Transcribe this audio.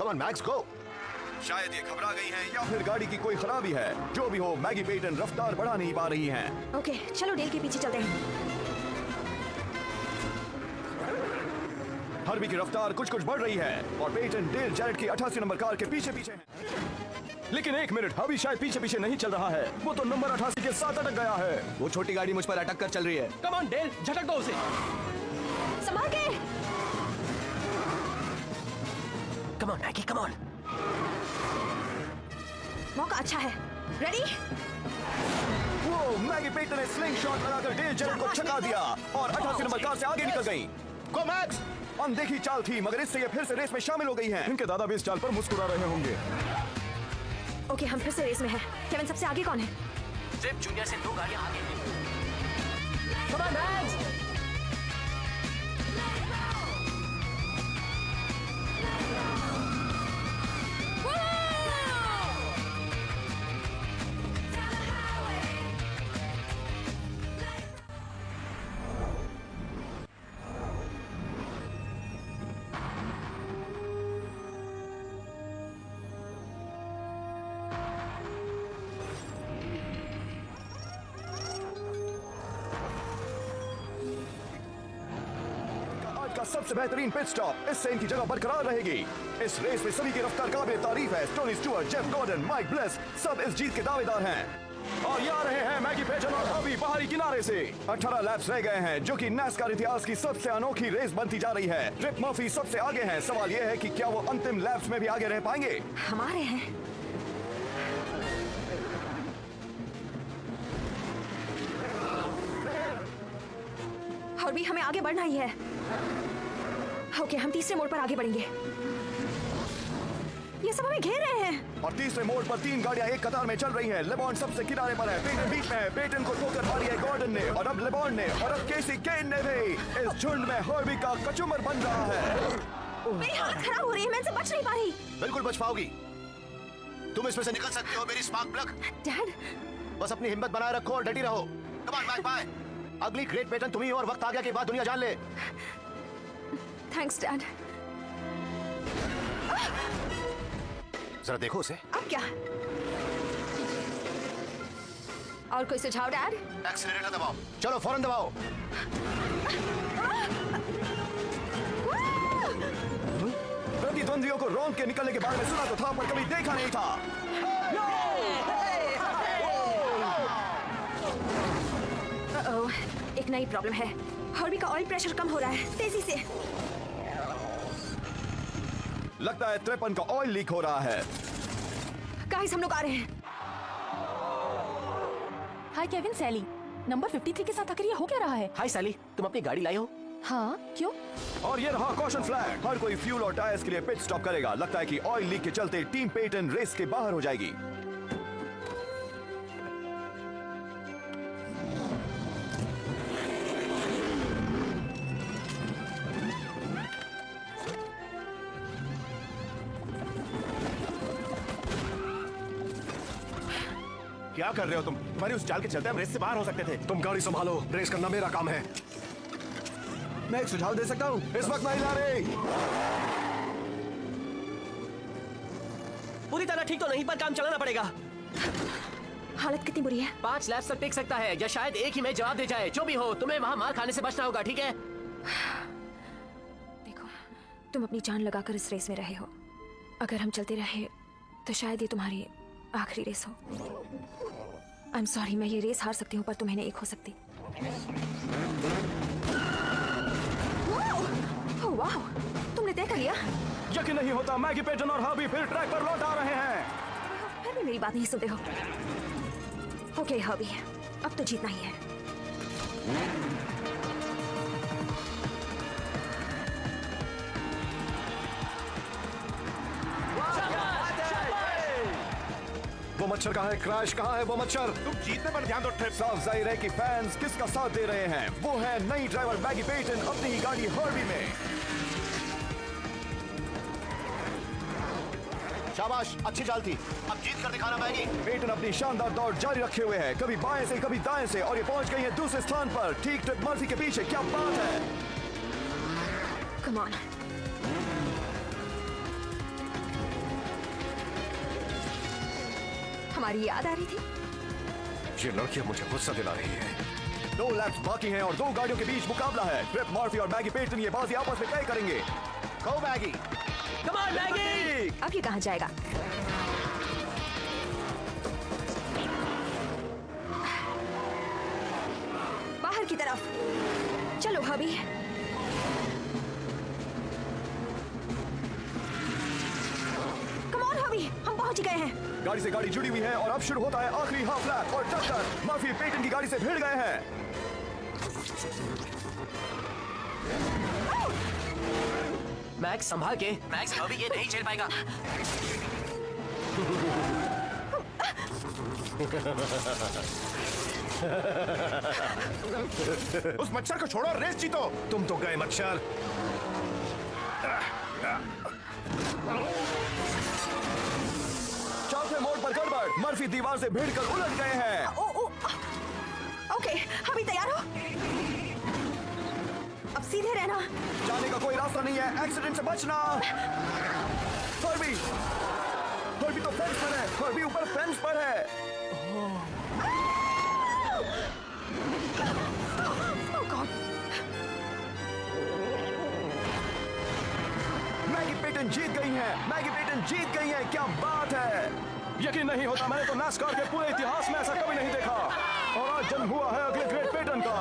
Come on max गो। शायद ये घबरा गई हैं या फिर गाड़ी की कोई खराबी है। जो भी हो, मैगी पेटन रफ्तार बढ़ा नहीं पा रही हैं। ओके, चलो डेल के पीछे चलते हैं। हर्बी की रफ्तार कुछ कुछ बढ़ रही है और पेटन डेल जैरेट की 88 नंबर कार के पीछे पीछे है। लेकिन एक मिनट, हर्बी शायद पीछे पीछे नहीं चल रहा है। वो तो नंबर 88 के साथ अटक गया है। वो छोटी गाड़ी मुझ पर अटक कर चल रही है। कम ऑन डेल, झटक दो उसे। संभाल के। Come on Maggi, come on. मौका अच्छा है। रेडी? वो मैगी पेटन ने स्लिंग शॉट लगाकर डेल जैरेट को छका दिया और 88 नंबर कार से आगे निकल गई। गो मैक्स। अनदेखी चाल थी, मगर इससे ये फिर से रेस में शामिल हो गई हैं। इनके दादा भी इस चाल पर मुस्कुरा रहे होंगे। ओके, हम फिर से रेस में हैं। केविन सबसे आगे कौन है? ट्रिप जूनियर से 2 गाड़ियां आगे हैं। Come on max. सबसे बेहतरीन पिट स्टॉप, इससे इनकी जगह बरकरार रहेगी। इस रेस में सभी की रफ्तार काबिल तारीफ है। Tony Stewart, Jeff Gordon, Mike Bliss सब इस जीत के दावेदार हैं। और ये आ रहे हैं मैगी पेटन और हर्बी बाहरी किनारे से। 18 लैप्स रह गए हैं, जो कि नैस्कार इतिहास की सबसे अनोखी रेस बनती जा रही है। ट्रिप मर्फी सबसे आगे हैं। सवाल ये है कि क्या वो अंतिम लैप्स में भी आगे रह पाएंगे? हमारे हैं। हर्बी, हमें आगे बढ़ना ही है। ओके, हम तीसरे मोड़ पर आगे बढ़ेंगे। ये सब हमें घेर रहे हैं। और तीसरे मोड़ पर 3 गाड़ियां एक कतार में चल रही हैं। लेबॉन सबसे किनारे पर है, पेटन बीच में है। पेटन को ठोकर मारी है गॉर्डन ने, और अब लेबॉन ने, और अब केसी केन ने भी। इस झुंड में हर्बी का कचूमर बन रहा है। मेरी हालत खराब हो रही है, मैं इनसे बच नहीं पा रही। बिल्कुल बच पाओगी, तुम इसमें से निकल सकती हो मेरी स्पार्क प्लग। डैड, बस अपनी हिम्मत बनाए रखो और डटी रहो। Come on Mac, bye. अगली ग्रेट पेटन तुम ही हो और वक्त आ गया कि बात दुनिया जान ले। Thanks dad. जरा देखो उसे। अब क्या? और कोई सुझाव डैड? एक्सीलरेटर दबाओ, चलो फौरन दबाओ। प्रतिद्वंदियों को रौंद के निकलने के बारे में सुना तो था, पर कभी देखा नहीं था। एक नई प्रॉब्लम है। हर्बी का ऑयल प्रेशर कम हो रहा है तेजी से। लगता है 53 का ऑयल लीक हो रहा है। गाइस, हम लोग आ रहे हैं। हाय केविन, सैली। नंबर 53 के साथ आकर ये हो क्या रहा है? हाय सैली, तुम अपनी गाड़ी लाई हो? हाँ, क्यों? और ये रहा कॉशन फ्लैग। हर कोई फ्यूल और टायर्स के लिए पिट स्टॉप करेगा। लगता है कि ऑयल लीक के चलते टीम पेटन रेस के बाहर हो जाएगी। क्या कर रहे हो तुम? तुम्हारी उस चाल के चलते हम रेस से बाहर हो सकते थे। तुम गाड़ी संभालो, रेस करना मेरा काम है। मैं एक सुझाव दे सकता हूँ। इस वक्त नहीं ला रही। पूरी तरह ठीक तो नहीं, पर काम चलाना पड़ेगा। हालत कितनी बुरी है? 5 लैप्स तक टिक सकता है, या शायद एक ही में जवाब दे जाए। जो भी हो, तुम्हें वहाँ मार खाने से बचना होगा, ठीक है? देखो, तुम अपनी जान लगाकर इस रेस में रहे हो। अगर हम चलते रहे तो शायद ये तुम्हारी आखिरी रेस हो। आई एम सॉरी, मैं ये रेस हार सकती हूँ, पर तुम्हें एक हो सकती। वाह, तुमने तय कर लिया। यकीन नहीं होता, मैगी पेटन और हर्बी फिर ट्रैक पर लौट आ रहे हैं। फिर भी मेरी बात नहीं सुनते हो। ओके हर्बी, अब तो जीतना ही है। वो मच्छर कहाँ है? क्रैश कहाँ है वो मच्छर? तुम जीतने पर ध्यान दो ट्रिप। साफ जाहिर है कि फैंस किसका साथ दे रहे हैं। वो है नई ड्राइवर मैगी पेटन अपनी ही गाड़ी हर्बी में। शाबाश, अच्छी चाल थी। अब जीत कर दिखाना मैगी। पेटन अपनी शानदार दौड़ जारी रखे हुए है, कभी बाएं से कभी दाएं से, और ये पहुंच गई है दूसरे स्थान पर, ठीक ट्रिप मर्फी के पीछे। क्या बात है! Come on. हमारी याद आ रही थी। ये लड़कियां मुझे गुस्सा दिला रही है। 2 लैप्स बाकी हैं और 2 गाड़ियों के बीच मुकाबला है। ट्रिप मर्फी और मैगी पेटन ये बाजी आपस में तय करेंगे। गो मैगी। Come on Maggi. अब ये कहाँ जाएगा? बाहर की तरफ चलो हबी। कम ऑन हबी, हम पहुंच गए हैं। गाड़ी से गाड़ी जुड़ी हुई है और अब शुरू होता है आखिरी हाफ लैप और टक्कर मर्फी पेटन की गाड़ी से भिड़ गए हैं। मैक्स संभाल के। मैक्स अभी ये नहीं झेल पाएगा। उस मच्छर को छोड़ो, रेस जीतो। तुम तो गए मच्छर। चौथे मोड़ पर गड़बड़, मर्फी दीवार से भिड़कर उलट गए हैं। ओके, हबी तैयार हो? अब सीधे रहना। जाने का कोई रास्ता नहीं है, एक्सीडेंट से बचना। हर्बी तो फेंस पर है, हर्बी ऊपर फेंस पर है। Oh God! मैगी पेटन जीत गई हैं, मैगी पेटन जीत गई हैं, क्या बात है। यकीन नहीं होता, मैंने तो नास्कार के पूरे इतिहास में ऐसा कभी नहीं देखा। और आज जन्म हुआ है अगले ग्रेट पेटन का।